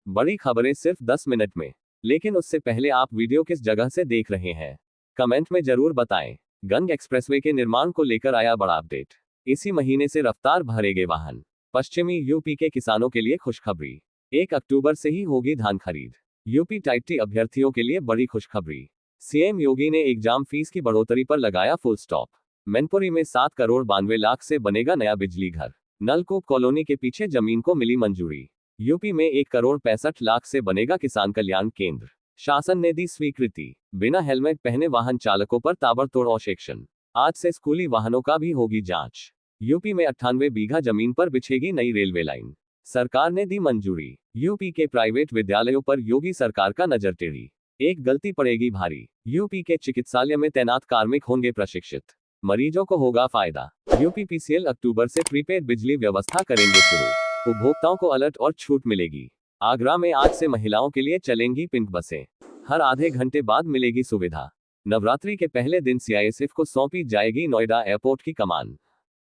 बड़ी खबरें सिर्फ 10 मिनट में। लेकिन उससे पहले आप वीडियो किस जगह से देख रहे हैं, कमेंट में जरूर बताएं। गंग एक्सप्रेसवे के निर्माण को लेकर आया बड़ा अपडेट। इसी महीने से रफ्तार भरेंगे वाहन। पश्चिमी यूपी के किसानों के लिए खुशखबरी। 1 अक्टूबर से ही होगी धान खरीद। यूपी टाइप टी अभ्यर्थियों के लिए बड़ी खुशखबरी। सीएम योगी ने एग्जाम फीस की बढ़ोतरी पर लगाया फुल स्टॉप। मैनपुरी में 7 करोड़ 92 लाख से बनेगा नया बिजली घर। नलकूप कॉलोनी के पीछे जमीन को मिली मंजूरी। यूपी में 1 करोड़ 65 लाख से बनेगा किसान कल्याण केंद्र। शासन ने दी स्वीकृति। बिना हेलमेट पहने वाहन चालकों पर ताबड़तोड़ एक्शन। आज से स्कूली वाहनों का भी होगी जांच। यूपी में 98 बीघा जमीन पर बिछेगी नई रेलवे लाइन। सरकार ने दी मंजूरी। यूपी के प्राइवेट विद्यालयों पर योगी सरकार का नजर टेढ़ी। एक गलती पड़ेगी भारी। यूपी के चिकित्सालय में तैनात कार्मिक होंगे प्रशिक्षित। मरीजों को होगा फायदा। यूपीपीसीएल अक्टूबर से प्रीपेड बिजली व्यवस्था करेंगे शुरू। उपभोक्ताओं को अलर्ट और छूट मिलेगी। आगरा में आज से महिलाओं के लिए चलेंगी पिंक बसें। हर आधे घंटे बाद मिलेगी सुविधा। नवरात्रि के पहले दिन सीआईएसएफ को सौंपी जाएगी नोएडा एयरपोर्ट की कमान।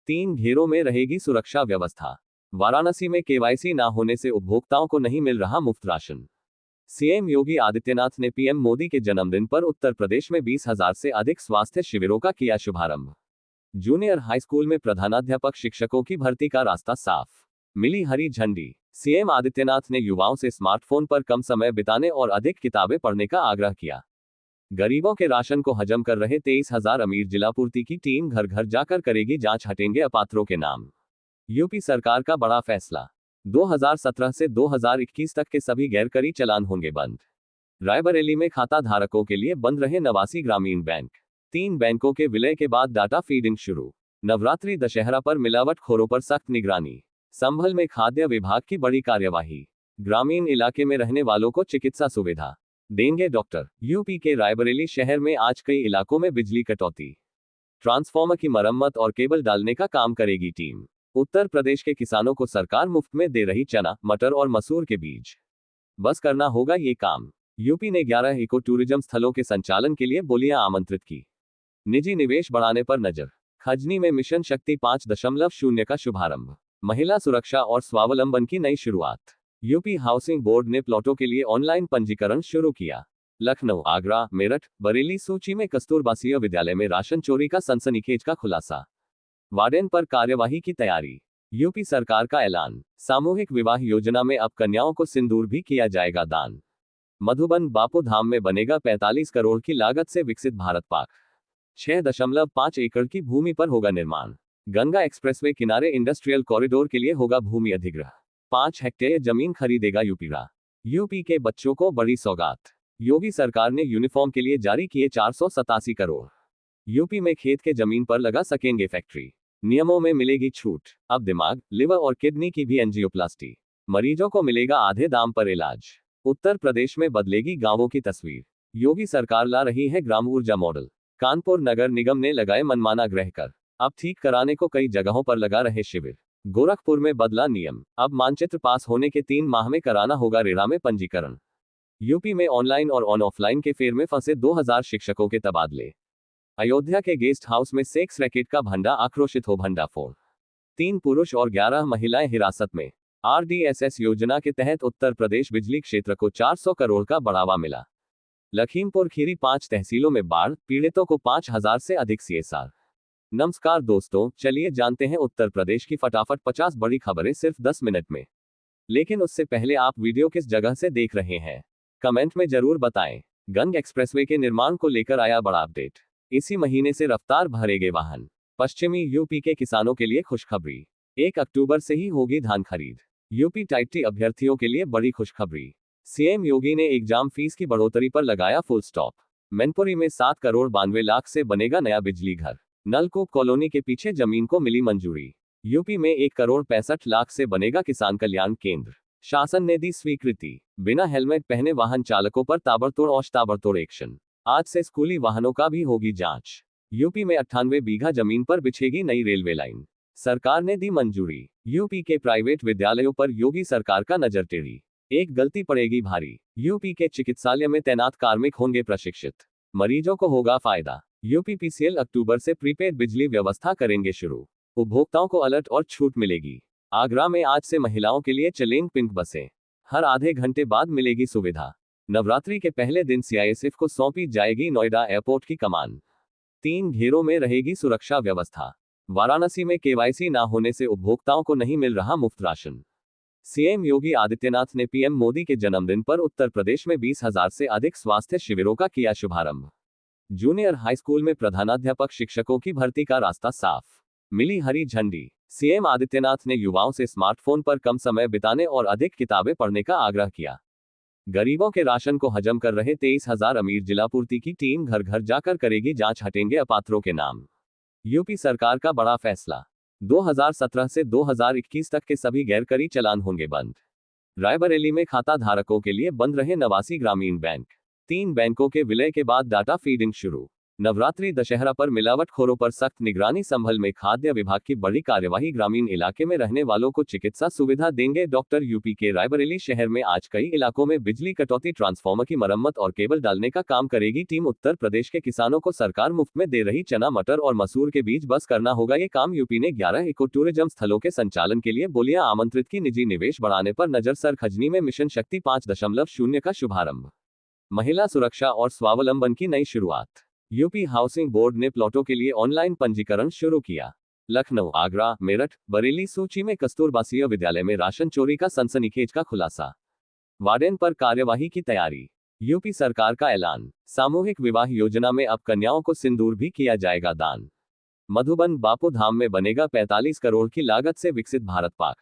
3 घेरों में रहेगी सुरक्षा व्यवस्था। वाराणसी में केवाईसी ना होने से उपभोक्ताओं को नहीं मिल रहा मुफ्त राशन। सीएम योगी आदित्यनाथ ने पीएम मोदी के जन्मदिन पर उत्तर प्रदेश में 20,000 से अधिक स्वास्थ्य शिविरों का किया शुभारंभ। जूनियर हाई स्कूल में प्रधानाध्यापक शिक्षकों की भर्ती का रास्ता साफ। मिली हरी झंडी। सीएम आदित्यनाथ ने युवाओं से स्मार्टफोन पर कम समय बिताने और अधिक किताबें पढ़ने का आग्रह किया। गरीबों के राशन को हजम कर रहे 23,000 अमीर जिलापूर्ति की टीम घर घर जाकर करेगी जांच, हटेंगे अपात्रों के नाम। यूपी सरकार का बड़ा फैसला। 2017 से 2021 तक के सभी गैरकरी चालान होंगे बंद। रायबरेली में खाता धारकों के लिए बंद रहे 89 ग्रामीण बैंक। 3 बैंकों के विलय के बाद डाटा फीडिंग शुरू। नवरात्रि दशहरा पर मिलावटखोरों पर सख्त निगरानी। संभल में खाद्य विभाग की बड़ी कार्यवाही। ग्रामीण इलाके में रहने वालों को चिकित्सा सुविधा देंगे डॉक्टर। यूपी के रायबरेली शहर में आज कई इलाकों में बिजली कटौती। ट्रांसफार्मर की मरम्मत और केबल डालने का काम करेगी टीम। उत्तर प्रदेश के किसानों को सरकार मुफ्त में दे रही चना, मटर और मसूर के बीज। बस करना होगा ये काम। यूपी ने 11 इको टूरिज्म स्थलों के संचालन के लिए बोलियां आमंत्रित की। निजी निवेश बढ़ाने पर नजर। खजनी में मिशन शक्ति 5.0 का शुभारंभ। महिला सुरक्षा और स्वावलंबन की नई शुरुआत। यूपी हाउसिंग बोर्ड ने प्लॉटों के लिए ऑनलाइन पंजीकरण शुरू किया। लखनऊ, आगरा, मेरठ, बरेली सूची में कस्तूरबा विद्यालय में राशन चोरी का सनसनीखेज का खुलासा। वार्डन पर कार्यवाही की तैयारी। यूपी सरकार का ऐलान। सामूहिक विवाह योजना में अब कन्याओं को सिंदूर भी किया जाएगा दान। मधुबन बापू धाम में बनेगा 45 करोड़ की लागत से विकसित भारत पार्क। 6.5 एकड़ की भूमि पर होगा निर्माण। गंगा एक्सप्रेसवे किनारे इंडस्ट्रियल कॉरिडोर के लिए होगा भूमि अधिग्रहण। 5 हेक्टेयर जमीन खरीदेगा यूपीरा। यूपी के बच्चों को बड़ी सौगात। योगी सरकार ने यूनिफॉर्म के लिए जारी किए 487 करोड़। यूपी में खेत के जमीन पर लगा सकेंगे फैक्ट्री। नियमों में मिलेगी छूट। अब दिमाग, लिवर और किडनी की भी एंजियोप्लास्टी। मरीजों को मिलेगा आधे दाम पर इलाज। उत्तर प्रदेश में बदलेगी गांवों की तस्वीर। योगी सरकार ला रही है ग्राम ऊर्जा मॉडल। कानपुर नगर निगम ने लगाए मनमाना ग्रह कर। अब ठीक कराने को कई जगहों पर लगा रहे शिविर। गोरखपुर में बदला नियम। अब मानचित्र पास होने के 3 माह में कराना होगा रेरा में पंजीकरण। यूपी में ऑनलाइन और ऑफलाइन के फेर में फंसे 2000 शिक्षकों के तबादले। अयोध्या के गेस्ट हाउस में सेक्स रैकेट का भंडा, आक्रोशित हो भंडाफोड़। 3 पुरुष और 11 महिलाएं हिरासत में। आरडीएसएस योजना के तहत उत्तर प्रदेश बिजली क्षेत्र को 400 करोड़ का बढ़ावा मिला। लखीमपुर खीरी 5 तहसीलों में बाढ़, पीड़ितों को 5000 से अधिक सीएसआर। नमस्कार दोस्तों, चलिए जानते हैं उत्तर प्रदेश की फटाफट 50 बड़ी खबरें सिर्फ 10 मिनट में। लेकिन उससे पहले आप वीडियो किस जगह से देख रहे हैं, कमेंट में जरूर बताएं। गंग एक्सप्रेसवे के निर्माण को लेकर आया बड़ा अपडेट। इसी महीने से रफ्तार भरेंगे वाहन। पश्चिमी यूपी के किसानों के लिए खुशखबरी। 1 अक्टूबर से ही होगी धान खरीद। यूपी टाइप टी अभ्यर्थियों के लिए बड़ी खुशखबरी। सीएम योगी ने एग्जाम फीस की बढ़ोतरी पर लगाया फुल स्टॉप। मैनपुरी में 7 करोड़ 92 लाख से बनेगा नया बिजली घर। नलकूप कॉलोनी के पीछे जमीन को मिली मंजूरी। यूपी में 1 करोड़ 65 लाख से बनेगा किसान कल्याण केंद्र। शासन ने दी स्वीकृति। बिना हेलमेट पहने वाहन चालकों पर ताबड़तोड़ एक्शन। आज से स्कूली वाहनों का भी होगी जांच। यूपी में 98 बीघा जमीन पर बिछेगी नई रेलवे लाइन। सरकार ने दी मंजूरी। यूपी के प्राइवेट विद्यालयों पर योगी सरकार का नजर टेढ़ी। एक गलती पड़ेगी भारी। यूपी के चिकित्सालय में तैनात कार्मिक होंगे प्रशिक्षित। मरीजों को होगा फायदा। यूपीपीसीएल अक्टूबर से प्रीपेड बिजली व्यवस्था करेंगे शुरू। उपभोक्ताओं को अलर्ट और छूट मिलेगी। आगरा में आज से महिलाओं के लिए चलेंगी पिंक बसें। हर आधे घंटे बाद मिलेगी सुविधा। नवरात्रि के पहले दिन सीआईएसएफ को सौंपी जाएगी नोएडा एयरपोर्ट की कमान। 3 घेरों में रहेगी सुरक्षा व्यवस्था। वाराणसी में केवाईसी ना होने से उपभोक्ताओं को नहीं मिल रहा मुफ्त राशन। सीएम योगी आदित्यनाथ ने पीएम मोदी के जन्मदिन पर उत्तर प्रदेश में 20,000 से अधिक स्वास्थ्य शिविरों का किया शुभारंभ। जूनियर हाई स्कूल में प्रधानाध्यापक शिक्षकों की भर्ती का रास्ता साफ, मिली हरी झंडी। सीएम आदित्यनाथ ने युवाओं से स्मार्टफोन पर कम समय बिताने और अधिक किताबें पढ़ने का आग्रह किया। गरीबों के राशन को हजम कर रहे 23,000 अमीर जिलापूर्ति की टीम घर घर जाकर करेगी जांच, हटेंगे अपात्रों के नाम। यूपी सरकार का बड़ा फैसला, 2017 से 2021 तक के सभी गैरकरी चालान होंगे बंद। रायबरेली में खाता धारकों के लिए बंद रहे 89 ग्रामीण बैंक। 3 बैंकों के विलय के बाद डाटा फीडिंग शुरू। नवरात्रि दशहरा पर मिलावटखोरों पर सख्त निगरानी। संभल में खाद्य विभाग की बड़ी कार्यवाही। ग्रामीण इलाके में रहने वालों को चिकित्सा सुविधा देंगे डॉक्टर। यूपी के रायबरेली शहर में आज कई इलाकों में बिजली कटौती, ट्रांसफार्मर की मरम्मत और केबल डालने का काम करेगी टीम। उत्तर प्रदेश के किसानों को सरकार मुफ्त में दे रही चना, मटर और मसूर के बीच बस करना होगा ये काम। यूपी ने 11 इको टूरिज्म स्थलों के संचालन के लिए बोलियां आमंत्रित की। निजी निवेश बढ़ाने पर नजर। सरखजनी में मिशन शक्ति 5.0 का शुभारंभ। महिला सुरक्षा और स्वावलंबन की नई शुरुआत। यूपी हाउसिंग बोर्ड ने प्लॉटों के लिए ऑनलाइन पंजीकरण शुरू किया। लखनऊ, आगरा, मेरठ, बरेली सूची में कस्तूरबा विद्यालय में राशन चोरी का सनसनीखेज का खुलासा। वार्डन पर कार्यवाही की तैयारी। यूपी सरकार का ऐलान, सामूहिक विवाह योजना में अब कन्याओं को सिंदूर भी किया जाएगा दान। मधुबन बापू धाम में बनेगा 45 करोड़ की लागत से विकसित भारत पार्क।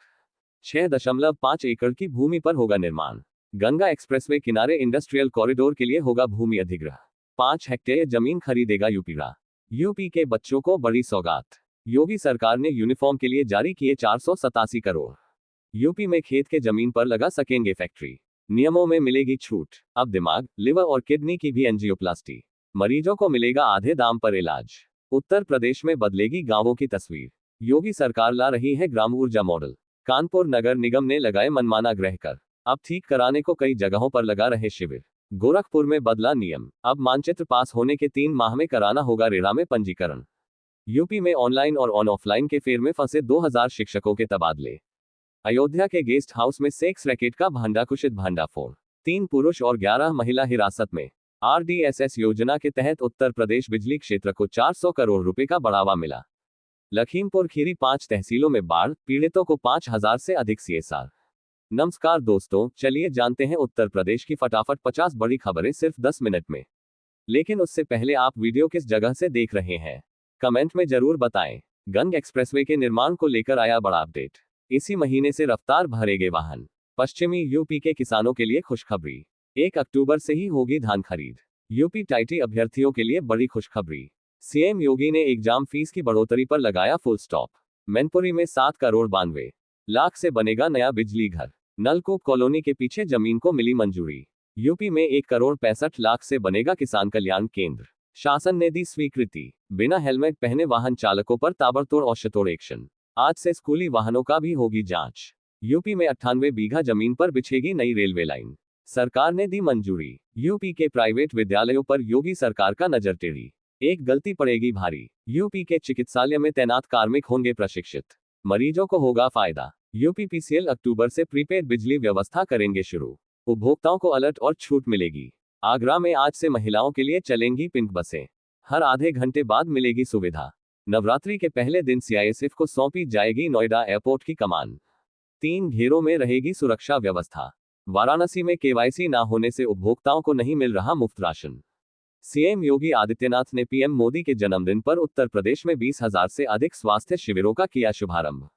6.5 एकड़ की भूमि पर होगा निर्माण। गंगा एक्सप्रेसवे किनारे इंडस्ट्रियल कॉरिडोर के लिए होगा भूमि अधिग्रहण। 5 हेक्टेयर जमीन खरीदेगा यूपीरा। यूपी के बच्चों को बड़ी सौगात। योगी सरकार ने यूनिफॉर्म के लिए जारी किए 487 करोड़। यूपी में खेत के जमीन पर लगा सकेंगे फैक्ट्री। नियमों में मिलेगी छूट। अब दिमाग, लिवर और किडनी की भी एंजियोप्लास्टी। मरीजों को मिलेगा आधे दाम पर इलाज। उत्तर प्रदेश में बदलेगी गांवों की तस्वीर। योगी सरकार ला रही है ग्राम ऊर्जा मॉडल। कानपुर नगर निगम ने लगाए मनमाना ग्रह कर। अब ठीक कराने को कई जगहों पर लगा रहे शिविर। गोरखपुर में बदला नियम। अब मानचित्र पास होने के 3 माह में कराना होगा रेरा में पंजीकरण। यूपी में ऑनलाइन और ऑफलाइन के फेर में फंसे 2000 शिक्षकों के तबादले। अयोध्या के गेस्ट हाउस में सेक्स रैकेट का भांडाकुशित भांडाफोड़। 3 पुरुष और 11 महिला हिरासत में। आरडीएसएस योजना के तहत उत्तर प्रदेश बिजली क्षेत्र को 400 करोड़ रुपए का बढ़ावा मिला। लखीमपुर खीरी 5 तहसीलों में बाढ़, पीड़ितों को 5000 से अधिक सीएसआर। नमस्कार दोस्तों, चलिए जानते हैं उत्तर प्रदेश की फटाफट 50 बड़ी खबरें सिर्फ 10 मिनट में। लेकिन उससे पहले आप वीडियो किस जगह से देख रहे हैं, कमेंट में जरूर बताएं। गंग एक्सप्रेसवे के निर्माण को लेकर आया बड़ा अपडेट। इसी महीने से रफ्तार भरेंगे वाहन। पश्चिमी यूपी के किसानों के लिए खुशखबरी। 1 अक्टूबर से ही होगी धान खरीद। यूपी टाईटी अभ्यर्थियों के लिए बड़ी खुशखबरी। सीएम योगी ने एग्जाम फीस की बढ़ोतरी पर लगाया फुल स्टॉप। मैनपुरी में 7 करोड़ 92 लाख से बनेगा नया बिजली घर। नलकूप कॉलोनी के पीछे जमीन को मिली मंजूरी। यूपी में 1 करोड़ 65 लाख से बनेगा किसान कल्याण केंद्र। शासन ने दी स्वीकृति। बिना हेलमेट पहने वाहन चालकों पर ताबड़तोड़ औषधोड़ एक्शन। आज से स्कूली वाहनों का भी होगी जांच। यूपी में 98 बीघा जमीन पर बिछेगी नई रेलवे लाइन। सरकार ने दी मंजूरी। यूपी के प्राइवेट विद्यालयों पर योगी सरकार का नजर टेढ़ी। एक गलती पड़ेगी भारी। यूपी के चिकित्सालय में तैनात कार्मिक होंगे प्रशिक्षित। मरीजों को होगा फायदा। यूपीपीसीएल अक्टूबर से प्रीपेड बिजली व्यवस्था करेंगे शुरू। उपभोक्ताओं को अलर्ट और छूट मिलेगी। आगरा में आज से महिलाओं के लिए चलेंगी पिंक बसें। हर आधे घंटे बाद मिलेगी सुविधा। नवरात्रि के पहले दिन सीआईएसएफ को सौंपी जाएगी नोएडा एयरपोर्ट की कमान। 3 घेरों में रहेगी सुरक्षा व्यवस्था। वाराणसी में केवाईसी ना होने से उपभोक्ताओं को नहीं मिल रहा मुफ्त राशन। सीएम योगी आदित्यनाथ ने पीएम मोदी के जन्मदिन पर उत्तर प्रदेश में 20,000 से अधिक स्वास्थ्य शिविरों का किया शुभारंभ।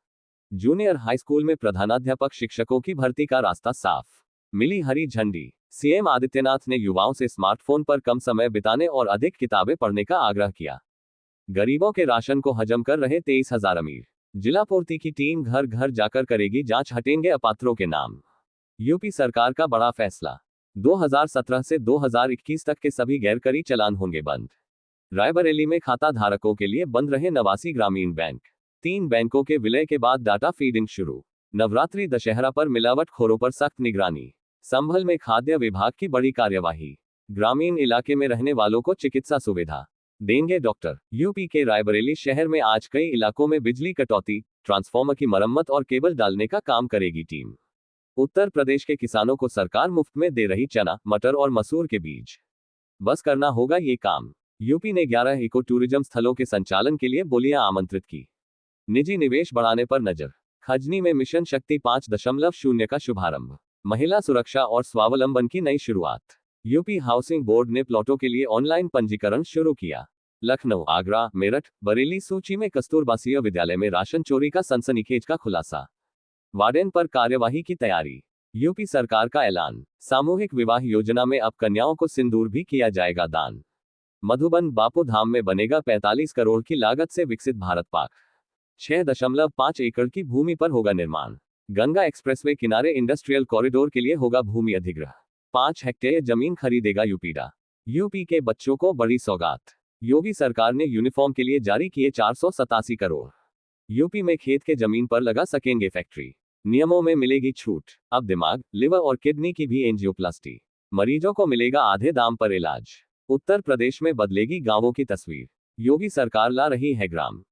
जूनियर हाई स्कूल में प्रधानाध्यापक शिक्षकों की भर्ती का रास्ता साफ, मिली हरी झंडी। सीएम आदित्यनाथ ने युवाओं से स्मार्टफोन पर कम समय बिताने और अधिक किताबें पढ़ने का आग्रह किया। गरीबों के राशन को हजम कर रहे 23,000 अमीर जिलापूर्ति की टीम घर घर जाकर करेगी जांच, हटेंगे अपात्रों के नाम। यूपी सरकार का बड़ा फैसला, 2017 से 2021 तक के सभी गैरकरी चालान होंगे बंद। रायबरेली में खाता धारकों के लिए बंद रहे 89 ग्रामीण बैंक। 3 बैंकों के विलय के बाद डाटा फीडिंग शुरू। नवरात्रि दशहरा पर मिलावटखोरों पर सख्त निगरानी। संभल में खाद्य विभाग की बड़ी कार्यवाही। ग्रामीण इलाके में रहने वालों को चिकित्सा सुविधा देंगे डॉक्टर। यूपी के रायबरेली शहर में आज कई इलाकों में बिजली कटौती, ट्रांसफार्मर की मरम्मत और केबल डालने का काम करेगी टीम। उत्तर प्रदेश के किसानों को सरकार मुफ्त में दे रही चना, मटर और मसूर के बीज। बस करना होगा ये काम। यूपी ने 11 इको टूरिज्म स्थलों के संचालन के लिए बोलियां आमंत्रित की। निजी निवेश बढ़ाने पर नजर। खजनी में मिशन शक्ति 5.0 का शुभारंभ। महिला सुरक्षा और स्वावलंबन की नई शुरुआत। यूपी हाउसिंग बोर्ड ने प्लॉटों के लिए ऑनलाइन पंजीकरण शुरू किया। लखनऊ, आगरा, मेरठ, बरेली सूची में कस्तूरबा विद्यालय में राशन चोरी का सनसनीखेज का खुलासा। वार्डन पर कार्यवाही की तैयारी। यूपी सरकार का ऐलान। सामूहिक विवाह योजना में अब कन्याओं को सिंदूर भी किया जाएगा दान। मधुबन बापू धाम में बनेगा 45 करोड़ की लागत से विकसित भारत पार्क। 6.5 एकड़ की भूमि पर होगा निर्माण। गंगा एक्सप्रेसवे किनारे इंडस्ट्रियल कॉरिडोर के लिए होगा भूमि अधिग्रहण। 5 हेक्टेयर जमीन खरीदेगा यूपीडा। यूपी के बच्चों को बड़ी सौगात। योगी सरकार ने यूनिफॉर्म के लिए जारी किए 487 करोड़। यूपी में खेत के जमीन पर लगा सकेंगे फैक्ट्री। नियमों में मिलेगी छूट। अब दिमाग, लिवर और किडनी की भी एंजियोप्लास्टी। मरीजों को मिलेगा आधे दाम पर इलाज। उत्तर प्रदेश में बदलेगी गांवों की तस्वीर। योगी सरकार ला रही है ग्राम